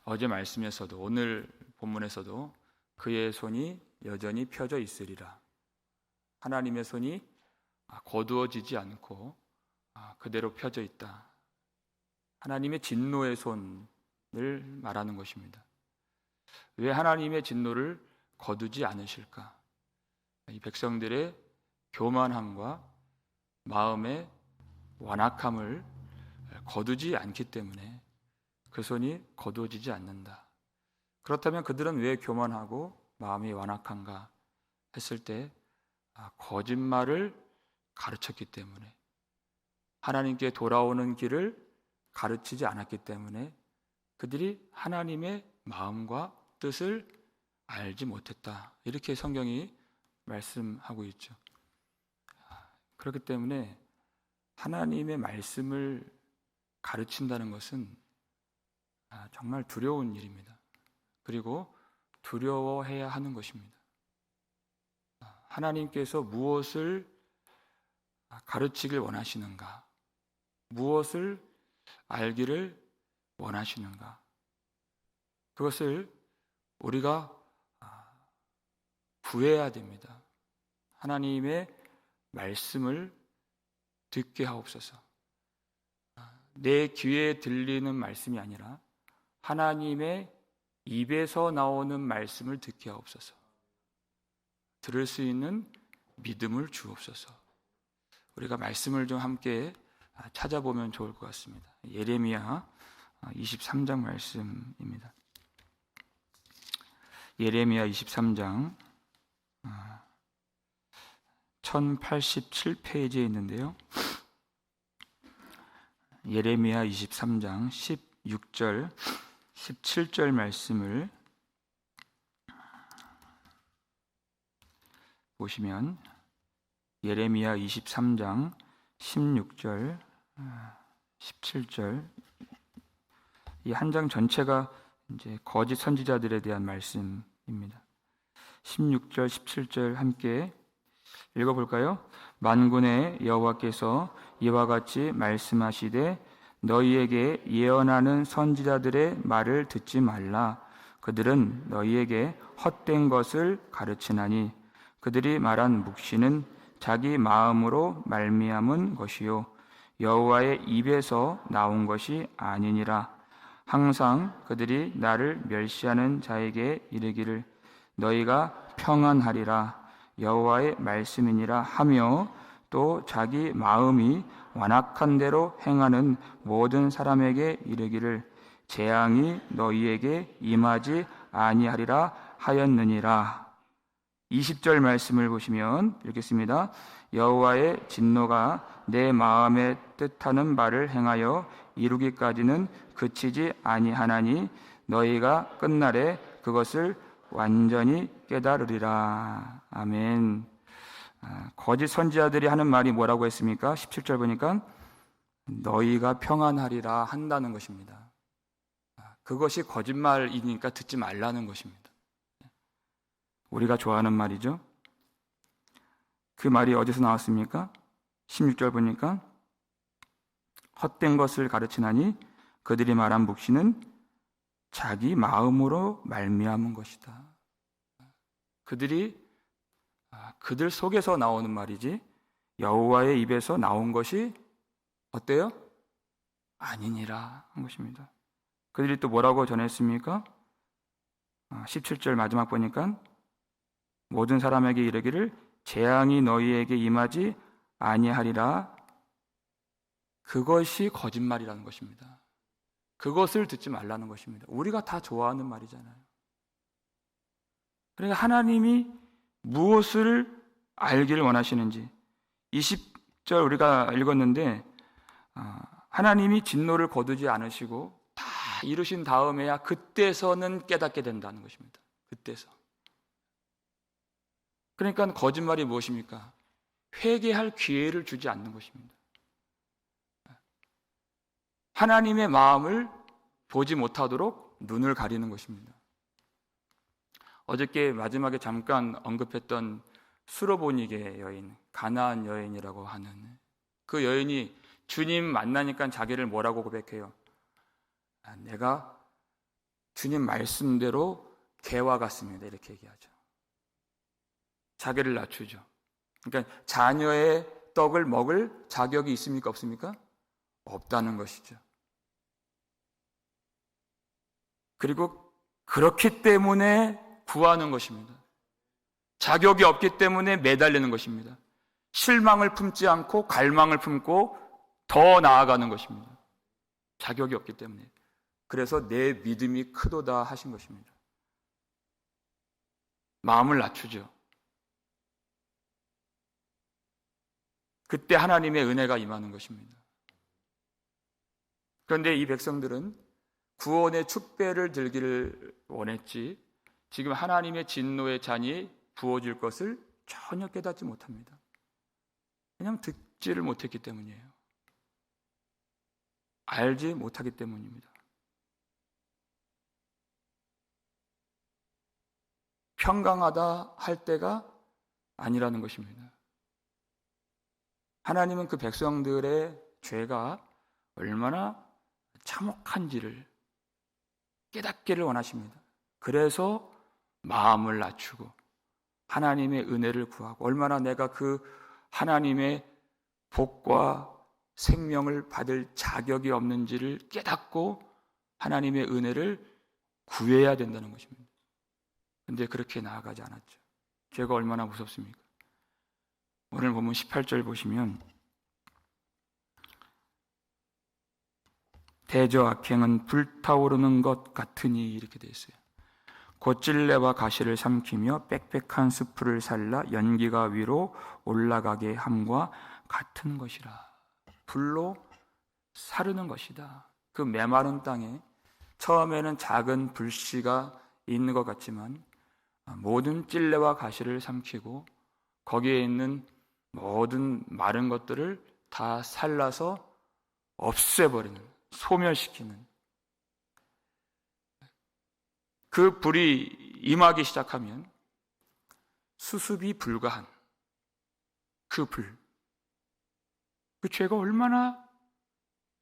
어제 말씀에서도 오늘 본문에서도 그의 손이 여전히 펴져 있으리라. 하나님의 손이 거두어지지 않고 그대로 펴져 있다. 하나님의 진노의 손을 말하는 것입니다. 왜 하나님의 진노를 거두지 않으실까? 이 백성들의 교만함과 마음의 완악함을 거두지 않기 때문에 그 손이 거두어지지 않는다. 그렇다면 그들은 왜 교만하고 마음이 완악한가 했을 때 거짓말을 가르쳤기 때문에, 하나님께 돌아오는 길을 가르치지 않았기 때문에 그들이 하나님의 마음과 뜻을 알지 못했다. 이렇게 성경이 말씀하고 있죠. 그렇기 때문에 하나님의 말씀을 가르친다는 것은 정말 두려운 일입니다. 그리고 두려워해야 하는 것입니다. 하나님께서 무엇을 가르치길 원하시는가? 무엇을 알기를 원하시는가? 그것을 우리가 구해야 됩니다. 하나님의 말씀을 듣게 하옵소서. 내 귀에 들리는 말씀이 아니라 하나님의 입에서 나오는 말씀을 듣게 하옵소서. 들을 수 있는 믿음을 주옵소서. 우리가 말씀을 좀 함께 찾아보면 좋을 것 같습니다. 예레미야 23장 말씀입니다. 예레미야 23장 1087페이지에 있는데요. 예레미야 23장 16절, 17절 말씀을 보시면 예레미야 23장 16절, 17절 이 한 장 전체가 이제 거짓 선지자들에 대한 말씀입니다. 16절, 17절 함께 읽어볼까요? 만군의 여호와께서 이와 같이 말씀하시되 너희에게 예언하는 선지자들의 말을 듣지 말라. 그들은 너희에게 헛된 것을 가르치나니 그들이 말한 묵시는 자기 마음으로 말미암은 것이요 여호와의 입에서 나온 것이 아니니라. 항상 그들이 나를 멸시하는 자에게 이르기를 너희가 평안하리라 여호와의 말씀이니라 하며 또 자기 마음이 완악한 대로 행하는 모든 사람에게 이르기를 재앙이 너희에게 임하지 아니하리라 하였느니라. 20절 말씀을 보시면 읽겠습니다. 여호와의 진노가 내 마음에 뜻하는 바를 행하여 이루기까지는 그치지 아니하나니 너희가 끝날에 그것을 완전히 깨달으리라. 아멘. 거짓 선지자들이 하는 말이 뭐라고 했습니까? 17절 보니까 너희가 평안하리라 한다는 것입니다. 그것이 거짓말이니까 듣지 말라는 것입니다. 우리가 좋아하는 말이죠. 그 말이 어디서 나왔습니까? 16절 보니까 헛된 것을 가르치나니 그들이 말한 묵시는 자기 마음으로 말미암은 것이다. 그들 속에서 나오는 말이지 여호와의 입에서 나온 것이 어때요? 아니니라 한 것입니다. 그들이 또 뭐라고 전했습니까? 17절 마지막 보니까 모든 사람에게 이르기를 재앙이 너희에게 임하지 아니하리라. 그것이 거짓말이라는 것입니다. 그것을 듣지 말라는 것입니다. 우리가 다 좋아하는 말이잖아요. 그러니까 하나님이 무엇을 알기를 원하시는지 20절 우리가 읽었는데 하나님이 진노를 거두지 않으시고 다 이루신 다음에야 그때서는 깨닫게 된다는 것입니다. 그때서. 그러니까 거짓말이 무엇입니까? 회개할 기회를 주지 않는 것입니다. 하나님의 마음을 보지 못하도록 눈을 가리는 것입니다. 어저께 마지막에 잠깐 언급했던 수로보니게 여인, 가나안 여인이라고 하는 그 여인이 주님 만나니까 자기를 뭐라고 고백해요? 내가 주님 말씀대로 개와 같습니다. 이렇게 얘기하죠. 자기를 낮추죠. 그러니까 자녀의 떡을 먹을 자격이 있습니까? 없습니까? 없다는 것이죠. 그리고 그렇기 때문에 구하는 것입니다. 자격이 없기 때문에 매달리는 것입니다. 실망을 품지 않고 갈망을 품고 더 나아가는 것입니다. 자격이 없기 때문에. 그래서 내 믿음이 크도다 하신 것입니다. 마음을 낮추죠. 그때 하나님의 은혜가 임하는 것입니다. 그런데 이 백성들은 구원의 축배를 들기를 원했지 지금 하나님의 진노의 잔이 부어질 것을 전혀 깨닫지 못합니다. 그냥 듣지를 못했기 때문이에요. 알지 못하기 때문입니다. 평강하다 할 때가 아니라는 것입니다. 하나님은 그 백성들의 죄가 얼마나 참혹한지를 깨닫기를 원하십니다. 그래서 마음을 낮추고 하나님의 은혜를 구하고 얼마나 내가 그 하나님의 복과 생명을 받을 자격이 없는지를 깨닫고 하나님의 은혜를 구해야 된다는 것입니다. 그런데 그렇게 나아가지 않았죠. 죄가 얼마나 무섭습니까? 오늘 본문 18절 보시면 대저 악행은 불타오르는 것 같으니 이렇게 되어 있어요. 곧찔레와 가시를 삼키며 빽빽한 수풀을 살라 연기가 위로 올라가게 함과 같은 것이라. 불로 사르는 것이다. 그 메마른 땅에 처음에는 작은 불씨가 있는 것 같지만 모든 찔레와 가시를 삼키고 거기에 있는 모든 마른 것들을 다 살라서 없애버리는, 소멸시키는 그 불이 임하기 시작하면 수습이 불가한 그 불, 그 죄가 얼마나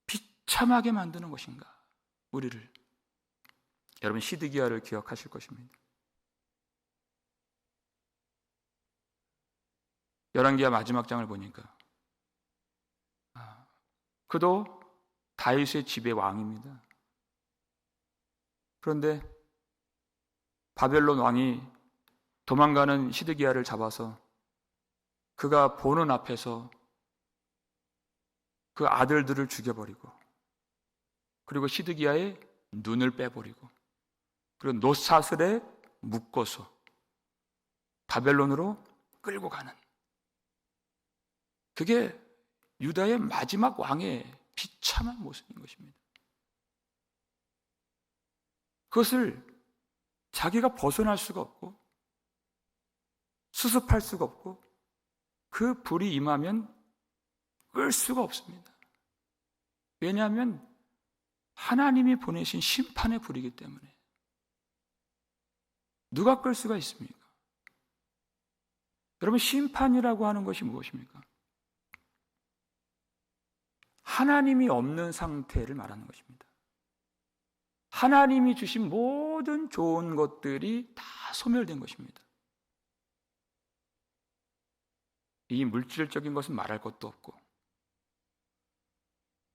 비참하게 만드는 것인가, 우리를. 여러분 시드기야를 기억하실 것입니다. 열왕기야 마지막 장을 보니까 그도 다윗의 집의 왕입니다. 그런데 바벨론 왕이 도망가는 시드기야를 잡아서 그가 보는 앞에서 그 아들들을 죽여버리고 그리고 시드기야의 눈을 빼버리고 그리고 놋사슬에 묶어서 바벨론으로 끌고 가는, 그게 유다의 마지막 왕의 비참한 모습인 것입니다. 그것을 자기가 벗어날 수가 없고 수습할 수가 없고 그 불이 임하면 끌 수가 없습니다. 왜냐하면 하나님이 보내신 심판의 불이기 때문에. 누가 끌 수가 있습니까? 여러분 심판이라고 하는 것이 무엇입니까? 하나님이 없는 상태를 말하는 것입니다. 하나님이 주신 모든 좋은 것들이 다 소멸된 것입니다. 이 물질적인 것은 말할 것도 없고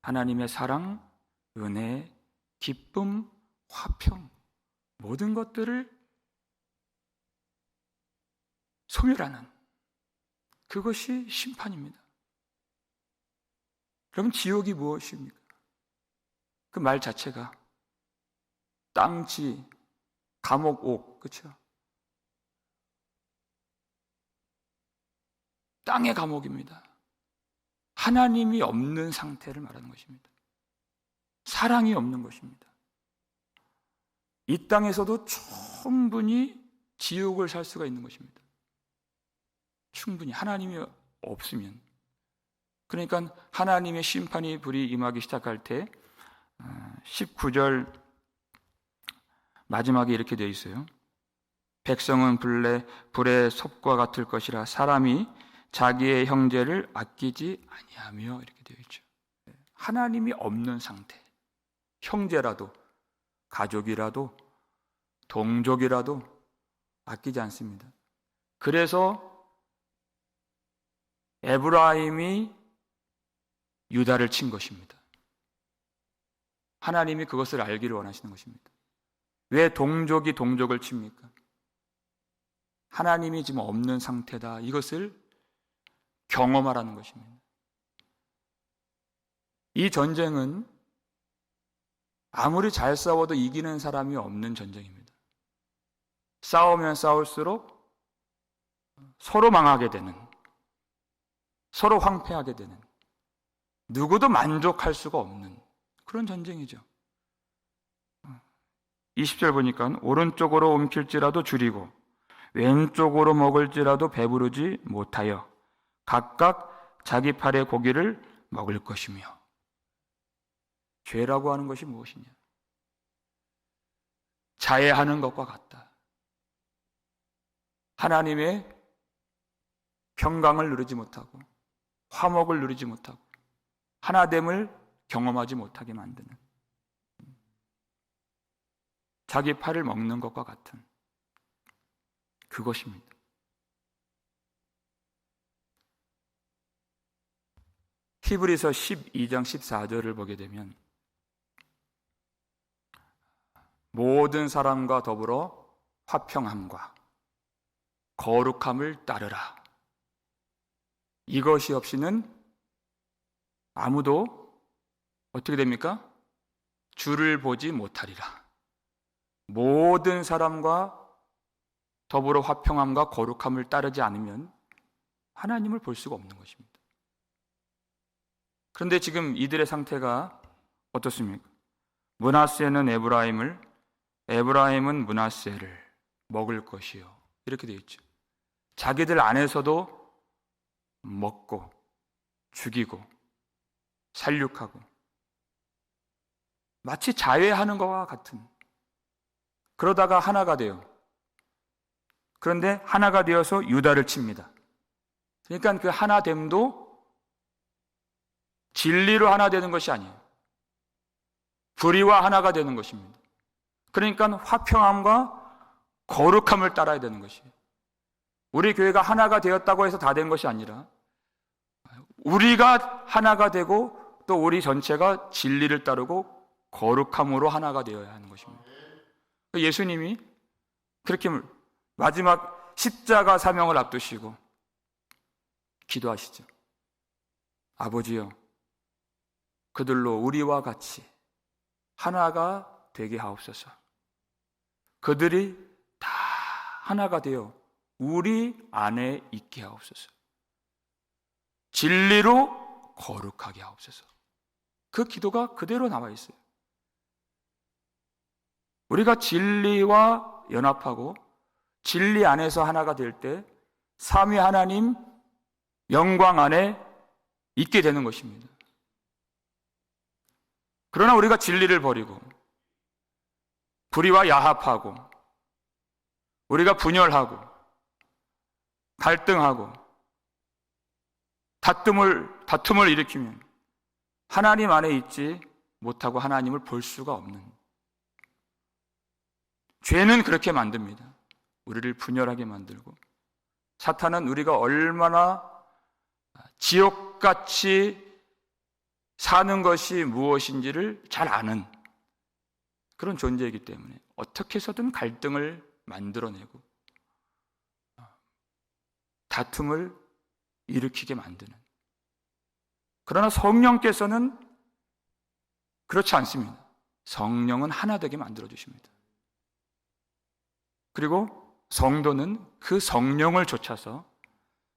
하나님의 사랑, 은혜, 기쁨, 화평, 모든 것들을 소멸하는 그것이 심판입니다. 그럼 지옥이 무엇입니까? 그 말 자체가 땅지, 감옥, 옥, 그렇죠? 땅의 감옥입니다. 하나님이 없는 상태를 말하는 것입니다. 사랑이 없는 것입니다. 이 땅에서도 충분히 지옥을 살 수가 있는 것입니다. 충분히 하나님이 없으면. 그러니까 하나님의 심판이 불이 임하기 시작할 때 19절 마지막에 이렇게 되어 있어요. 백성은 불의 섭과 같을 것이라 사람이 자기의 형제를 아끼지 아니하며 이렇게 되어 있죠. 하나님이 없는 상태, 형제라도 가족이라도 동족이라도 아끼지 않습니다. 그래서 에브라임이 유다를 친 것입니다. 하나님이 그것을 알기를 원하시는 것입니다. 왜 동족이 동족을 칩니까? 하나님이 지금 없는 상태다. 이것을 경험하라는 것입니다. 이 전쟁은 아무리 잘 싸워도 이기는 사람이 없는 전쟁입니다. 싸우면 싸울수록 서로 망하게 되는, 서로 황폐하게 되는, 누구도 만족할 수가 없는 그런 전쟁이죠. 20절 보니까 오른쪽으로 움킬지라도 줄이고 왼쪽으로 먹을지라도 배부르지 못하여 각각 자기 팔의 고기를 먹을 것이며. 죄라고 하는 것이 무엇이냐? 자해하는 것과 같다. 하나님의 평강을 누리지 못하고 화목을 누리지 못하고 하나됨을 경험하지 못하게 만드는, 자기 팔을 먹는 것과 같은 그것입니다. 히브리서 12장 14절을 보게 되면 모든 사람과 더불어 화평함과 거룩함을 따르라. 이것이 없이는 아무도 어떻게 됩니까? 주를 보지 못하리라. 모든 사람과 더불어 화평함과 거룩함을 따르지 않으면 하나님을 볼 수가 없는 것입니다. 그런데 지금 이들의 상태가 어떻습니까? 므낫세는 에브라임을, 에브라임은 므낫세를 먹을 것이요. 이렇게 되어 있죠. 자기들 안에서도 먹고 죽이고 살육하고 마치 자회하는 것과 같은, 그러다가 하나가 돼요. 그런데 하나가 되어서 유다를 칩니다. 그러니까 그 하나됨도 진리로 하나 되는 것이 아니에요. 불의와 하나가 되는 것입니다. 그러니까 화평함과 거룩함을 따라야 되는 것이에요. 우리 교회가 하나가 되었다고 해서 다 된 것이 아니라 우리가 하나가 되고 또 우리 전체가 진리를 따르고 거룩함으로 하나가 되어야 하는 것입니다. 예수님이 그렇게 마지막 십자가 사명을 앞두시고 기도하시죠. 아버지여, 그들로 우리와 같이 하나가 되게 하옵소서. 그들이 다 하나가 되어 우리 안에 있게 하옵소서. 진리로 거룩하게 하옵소서. 그 기도가 그대로 남아 있어요. 우리가 진리와 연합하고 진리 안에서 하나가 될 때 삼위 하나님 영광 안에 있게 되는 것입니다. 그러나 우리가 진리를 버리고 불의와 야합하고 우리가 분열하고 갈등하고 다툼을 일으키면 하나님 안에 있지 못하고 하나님을 볼 수가 없는, 죄는 그렇게 만듭니다. 우리를 분열하게 만들고, 사탄은 우리가 얼마나 지옥같이 사는 것이 무엇인지를 잘 아는 그런 존재이기 때문에 어떻게 해서든 갈등을 만들어내고 다툼을 일으키게 만드는. 그러나 성령께서는 그렇지 않습니다. 성령은 하나 되게 만들어 주십니다. 그리고 성도는 그 성령을 좇아서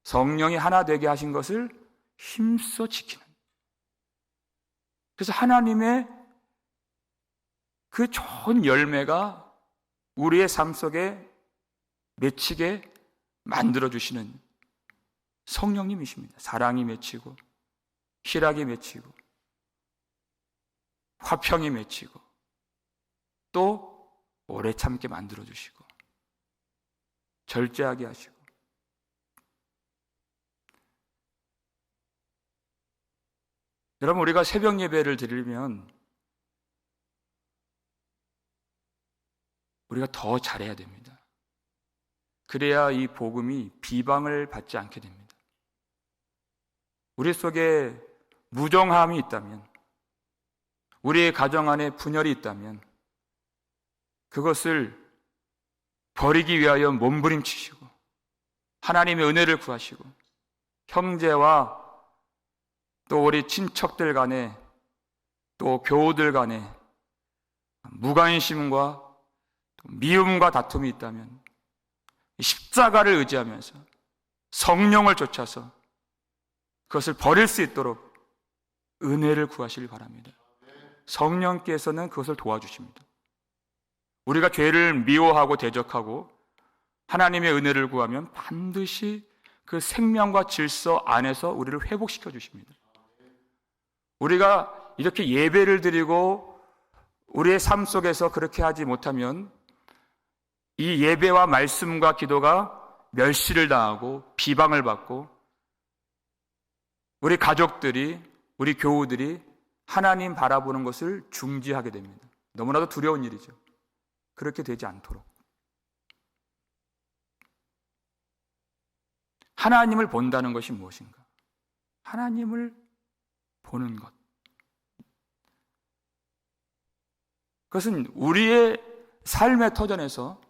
성령이 하나 되게 하신 것을 힘써 지키는. 그래서 하나님의 그 좋은 열매가 우리의 삶 속에 맺히게 만들어주시는 성령님이십니다. 사랑이 맺히고 희락이 맺히고 화평이 맺히고 또 오래 참게 만들어주시고 절제하게 하시고. 여러분, 우리가 새벽 예배를 드리면 우리가 더 잘해야 됩니다. 그래야 이 복음이 비방을 받지 않게 됩니다. 우리 속에 무정함이 있다면, 우리의 가정 안에 분열이 있다면 그것을 버리기 위하여 몸부림치시고 하나님의 은혜를 구하시고 형제와 또 우리 친척들 간에 또 교우들 간에 무관심과 미움과 다툼이 있다면 십자가를 의지하면서 성령을 쫓아서 그것을 버릴 수 있도록 은혜를 구하시길 바랍니다. 성령께서는 그것을 도와주십니다. 우리가 죄를 미워하고 대적하고 하나님의 은혜를 구하면 반드시 그 생명과 질서 안에서 우리를 회복시켜 주십니다. 우리가 이렇게 예배를 드리고 우리의 삶 속에서 그렇게 하지 못하면 이 예배와 말씀과 기도가 멸시를 당하고 비방을 받고 우리 가족들이, 우리 교우들이 하나님 바라보는 것을 중지하게 됩니다. 너무나도 두려운 일이죠. 그렇게 되지 않도록 하나님을 본다는 것이 무엇인가? 하나님을 보는 것. 그것은 우리의 삶의 터전에서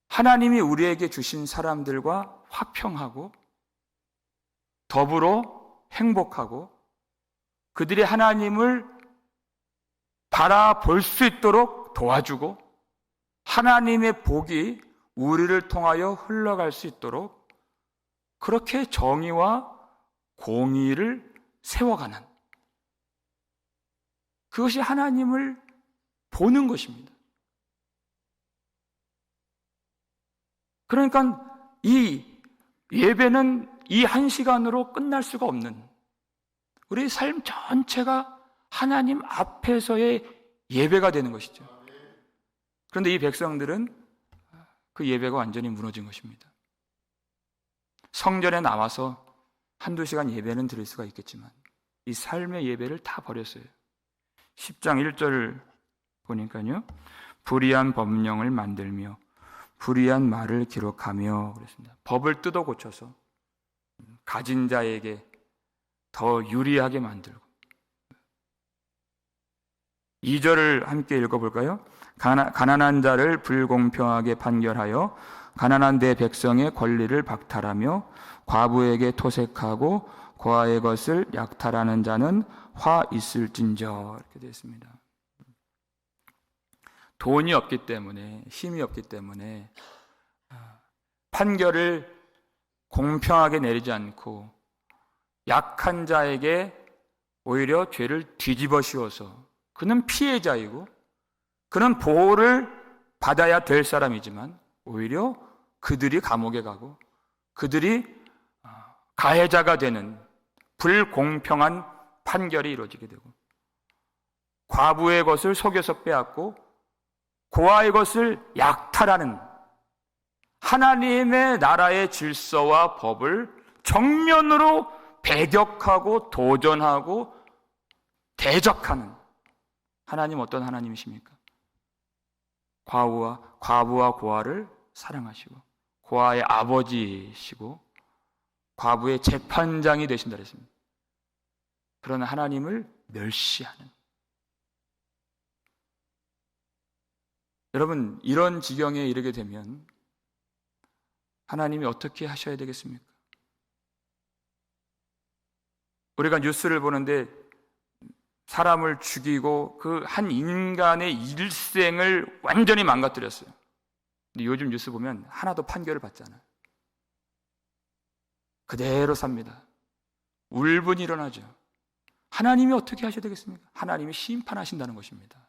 하나님이 우리에게 주신 사람들과 화평하고 더불어 행복하고 그들이 하나님을 바라볼 수 있도록 도와주고 하나님의 복이 우리를 통하여 흘러갈 수 있도록 그렇게 정의와 공의를 세워가는 그것이 하나님을 보는 것입니다. 그러니까 이 예배는 이 한 시간으로 끝날 수가 없는 우리 삶 전체가 하나님 앞에서의 예배가 되는 것이죠. 그런데 이 백성들은 그 예배가 완전히 무너진 것입니다. 성전에 나와서 한두 시간 예배는 드릴 수가 있겠지만 이 삶의 예배를 다 버렸어요. 10장 1절 보니까요. 불의한 법령을 만들며 불의한 말을 기록하며 그랬습니다. 법을 뜯어 고쳐서 가진 자에게 더 유리하게 만들고 2절을 함께 읽어볼까요? 가난한 자를 불공평하게 판결하여 가난한 내 백성의 권리를 박탈하며 과부에게 토색하고 고아의 것을 약탈하는 자는 화 있을진저 이렇게 되어 있습니다. 돈이 없기 때문에 힘이 없기 때문에 판결을 공평하게 내리지 않고 약한 자에게 오히려 죄를 뒤집어 씌워서 그는 피해자이고 그는 보호를 받아야 될 사람이지만 오히려 그들이 감옥에 가고 그들이 가해자가 되는 불공평한 판결이 이루어지게 되고 과부의 것을 속여서 빼앗고 고아의 것을 약탈하는 하나님의 나라의 질서와 법을 정면으로 배격하고 도전하고 대적하는 하나님 어떤 하나님이십니까? 과부와 고아를 사랑하시고 고아의 아버지이시고 과부의 재판장이 되신다 그랬습니다. 그런 하나님을 멸시하는 여러분 이런 지경에 이르게 되면 하나님이 어떻게 하셔야 되겠습니까? 우리가 뉴스를 보는데 사람을 죽이고 그 한 인간의 일생을 완전히 망가뜨렸어요. 근데 요즘 뉴스 보면 하나도 판결을 받잖아요. 그대로 삽니다. 울분이 일어나죠. 하나님이 어떻게 하셔야 되겠습니까? 하나님이 심판하신다는 것입니다.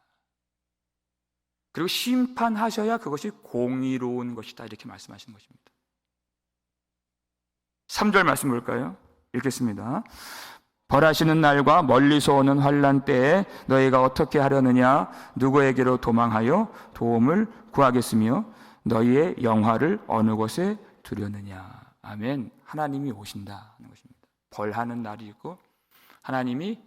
그리고 심판하셔야 그것이 공의로운 것이다 이렇게 말씀하시는 것입니다. 3절 말씀 볼까요? 읽겠습니다. 벌하시는 날과 멀리서 오는 환난 때에 너희가 어떻게 하려느냐? 누구에게로 도망하여 도움을 구하겠으며 너희의 영화를 어느 곳에 두려느냐? 아멘. 하나님이 오신다는 것입니다. 벌하는 날이 있고 하나님이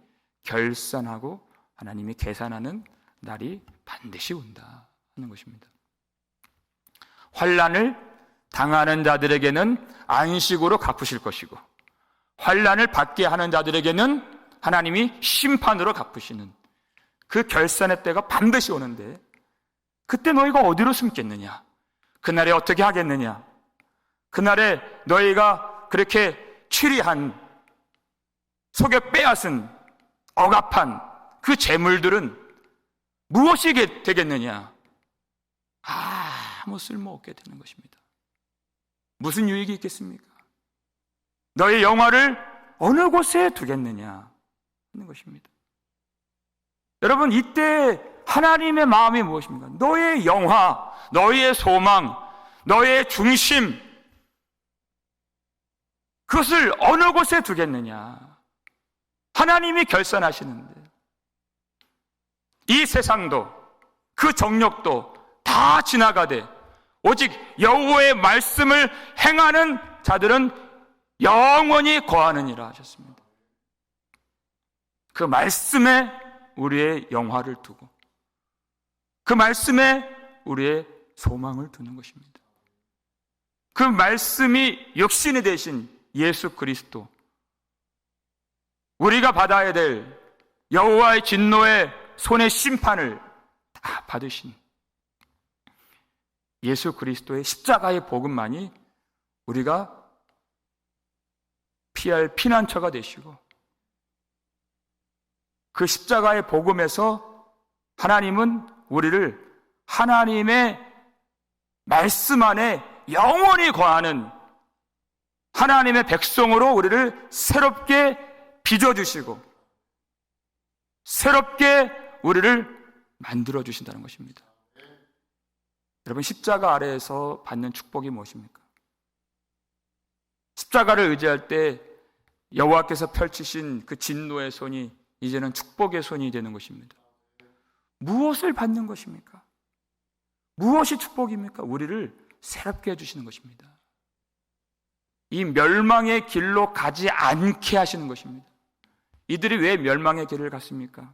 결산하고 하나님이 계산하는 날이 반드시 온다 하는 것입니다. 환난을 당하는 자들에게는 안식으로 갚으실 것이고, 환난을 받게 하는 자들에게는 하나님이 심판으로 갚으시는 그 결산의 때가 반드시 오는데, 그때 너희가 어디로 숨겠느냐? 그날에 어떻게 하겠느냐? 그날에 너희가 그렇게 추리한, 속여 빼앗은 억압한 그 재물들은 무엇이 되겠느냐? 아무 쓸모없게 되는 것입니다. 무슨 유익이 있겠습니까? 너의 영화를 어느 곳에 두겠느냐 하는 것입니다. 여러분, 이때 하나님의 마음이 무엇입니까? 너의 영화, 너의 소망, 너의 중심, 그것을 어느 곳에 두겠느냐? 하나님이 결산하시는데, 이 세상도 그 정욕도 다 지나가되 오직 여호와의 말씀을 행하는 자들은 영원히 거하느니라 하셨습니다. 그 말씀에 우리의 영화를 두고, 그 말씀에 우리의 소망을 두는 것입니다. 그 말씀이 육신이 되신 예수 그리스도, 우리가 받아야 될 여호와의 진노의 손의 심판을 다 받으신 예수 그리스도의 십자가의 복음만이 우리가 피할 피난처가 되시고, 그 십자가의 복음에서 하나님은 우리를 하나님의 말씀 안에 영원히 거하는 하나님의 백성으로 우리를 새롭게 빚어주시고 새롭게 우리를 만들어주신다는 것입니다. 여러분, 십자가 아래에서 받는 축복이 무엇입니까? 십자가를 의지할 때 여호와께서 펼치신 그 진노의 손이 이제는 축복의 손이 되는 것입니다. 무엇을 받는 것입니까? 무엇이 축복입니까? 우리를 새롭게 해주시는 것입니다. 이 멸망의 길로 가지 않게 하시는 것입니다. 이들이 왜 멸망의 길을 갔습니까?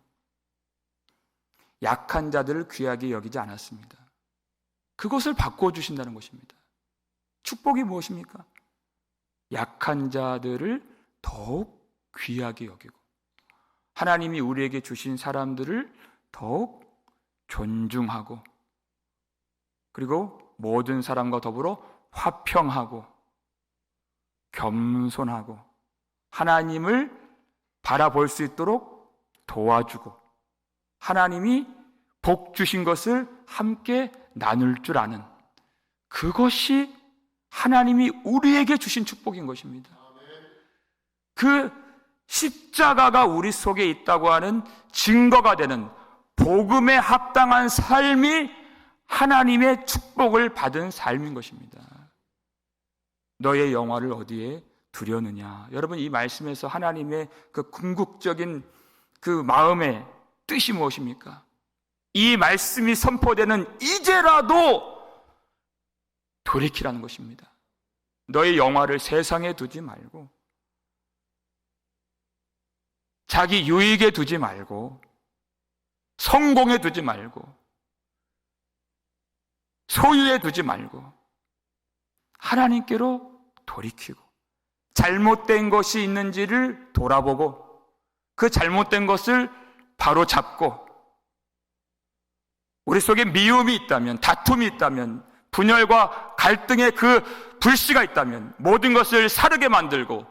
약한 자들을 귀하게 여기지 않았습니다. 그것을 바꿔주신다는 것입니다. 축복이 무엇입니까? 약한 자들을 더욱 귀하게 여기고, 하나님이 우리에게 주신 사람들을 더욱 존중하고, 그리고 모든 사람과 더불어 화평하고 겸손하고 하나님을 바라볼 수 있도록 도와주고, 하나님이 복 주신 것을 함께 나눌 줄 아는, 그것이 하나님이 우리에게 주신 축복인 것입니다. 그 십자가가 우리 속에 있다고 하는 증거가 되는 복음에 합당한 삶이 하나님의 축복을 받은 삶인 것입니다. 너의 영화를 어디에 두려느냐? 여러분, 이 말씀에서 하나님의 그 궁극적인 그 마음의 뜻이 무엇입니까? 이 말씀이 선포되는 이제라도 돌이키라는 것입니다. 너의 영화를 세상에 두지 말고, 자기 유익에 두지 말고, 성공에 두지 말고, 소유에 두지 말고, 하나님께로 돌이키고, 잘못된 것이 있는지를 돌아보고, 그 잘못된 것을 바로 잡고, 우리 속에 미움이 있다면, 다툼이 있다면, 분열과 갈등의 그 불씨가 있다면 모든 것을 사르게 만들고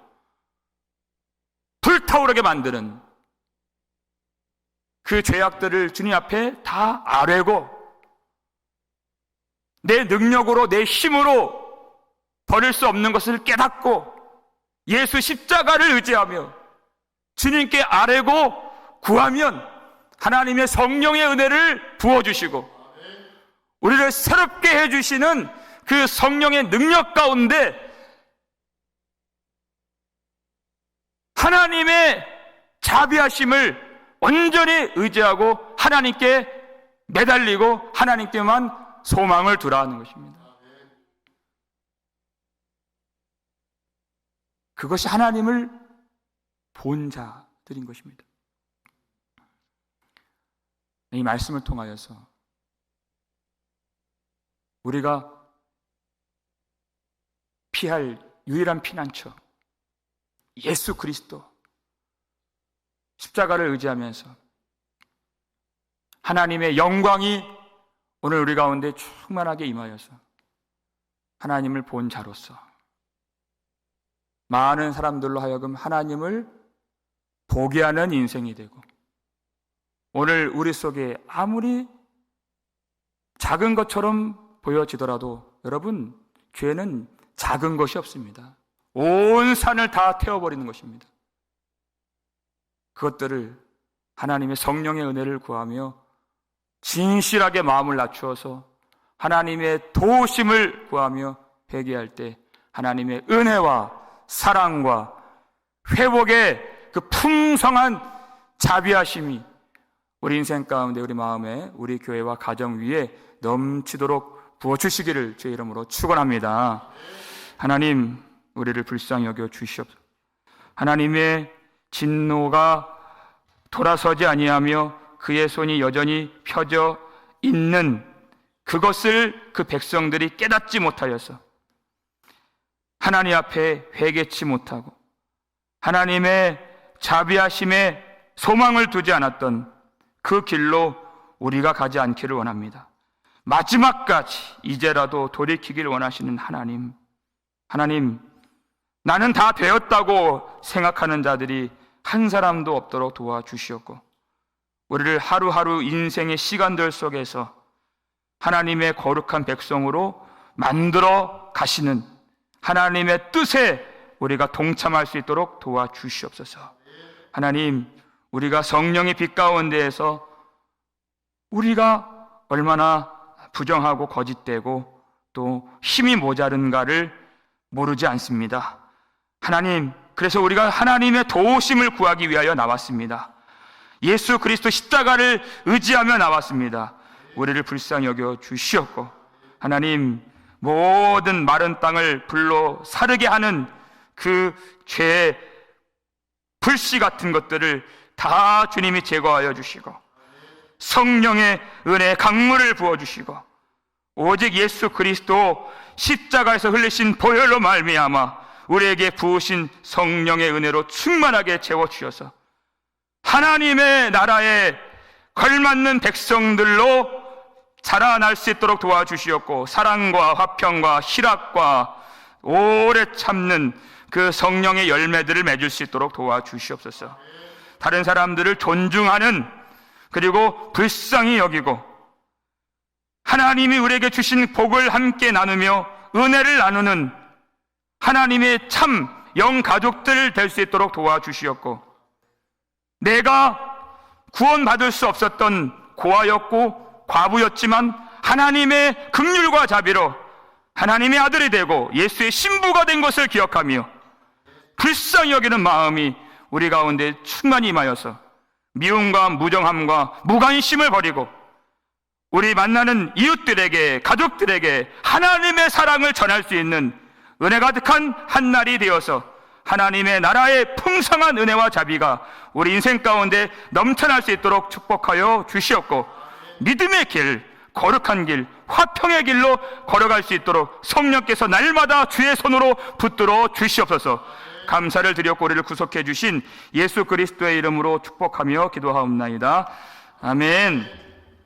불타오르게 만드는 그 죄악들을 주님 앞에 다 아뢰고, 내 능력으로, 내 힘으로 버릴 수 없는 것을 깨닫고 예수 십자가를 의지하며 주님께 아뢰고 구하면 하나님의 성령의 은혜를 부어주시고 우리를 새롭게 해주시는 그 성령의 능력 가운데 하나님의 자비하심을 온전히 의지하고 하나님께 매달리고 하나님께만 소망을 두라 하는 것입니다. 그것이본 자들인 것입니다. 이 말씀을 통하여서 우리가 피할 유일한 피난처 예수 그리스도 십자가를 의지하면서 하나님의 영광이 오늘 우리 가운데 충만하게 임하여서 하나님을 본 자로서 많은 사람들로 하여금 하나님을 보게 하는 인생이 되고, 오늘 우리 속에 아무리 작은 것처럼 보여지더라도 여러분, 죄는 작은 것이 없습니다. 온 산을 다 태워버리는 것입니다. 그것들을 하나님의 성령의 은혜를 구하며 진실하게 마음을 낮추어서 하나님의 도우심을 구하며 회개할 때 하나님의 은혜와 사랑과 회복의 그 풍성한 자비하심이 우리 인생 가운데, 우리 마음에, 우리 교회와 가정 위에 넘치도록 부어주시기를 주의 이름으로 축원합니다. 하나님, 우리를 불쌍히 여겨 주시옵소서. 하나님의 진노가 돌아서지 아니하며 그의 손이 여전히 펴져 있는 그것을 그 백성들이 깨닫지 못하여서 하나님 앞에 회개치 못하고 하나님의 자비하심에 소망을 두지 않았던 그 길로 우리가 가지 않기를 원합니다. 마지막까지 이제라도 돌이키길 원하시는 하나님, 나는 다 되었다고 생각하는 자들이 한 사람도 없도록 도와주시옵고, 우리를 하루하루 인생의 시간들 속에서 하나님의 거룩한 백성으로 만들어 가시는 하나님의 뜻에 우리가 동참할 수 있도록 도와주시옵소서. 하나님, 우리가 성령의 빛 가운데에서 우리가 얼마나 부정하고 거짓되고 또 힘이 모자른가를 모르지 않습니다. 하나님, 그래서 우리가 하나님의 도우심을 구하기 위하여 나왔습니다. 예수 그리스도 십자가를 의지하며 나왔습니다. 우리를 불쌍히 여겨 주시옵고, 하나님, 모든 마른 땅을 불로 사르게 하는 그 죄의 불씨 같은 것들을 다 주님이 제거하여 주시고, 성령의 은혜의 강물을 부어주시고, 오직 예수 그리스도 십자가에서 흘리신 보혈로 말미암아 우리에게 부으신 성령의 은혜로 충만하게 채워주셔서 하나님의 나라에 걸맞는 백성들로 자라날 수 있도록 도와주시옵고, 사랑과 화평과 희락과 오래 참는 그 성령의 열매들을 맺을 수 있도록 도와주시옵소서. 다른 사람들을 존중하는, 그리고 불쌍히 여기고 하나님이 우리에게 주신 복을 함께 나누며 은혜를 나누는 하나님의 참 영가족들 될 수 있도록 도와주시옵고, 내가 구원받을 수 없었던 고아였고 과부였지만 하나님의 긍휼과 자비로 하나님의 아들이 되고 예수의 신부가 된 것을 기억하며 불쌍히 여기는 마음이 우리 가운데 충만히 임하여서 미움과 무정함과 무관심을 버리고 우리 만나는 이웃들에게, 가족들에게 하나님의 사랑을 전할 수 있는 은혜 가득한 한 날이 되어서 하나님의 나라의 풍성한 은혜와 자비가 우리 인생 가운데 넘쳐날 수 있도록 축복하여 주시옵고, 믿음의 길, 거룩한 길, 화평의 길로 걸어갈 수 있도록 성령께서 날마다 주의 손으로 붙들어 주시옵소서. 감사를 드렸고 우리를 구속해 주신 예수 그리스도의 이름으로 축복하며 기도하옵나이다. 아멘.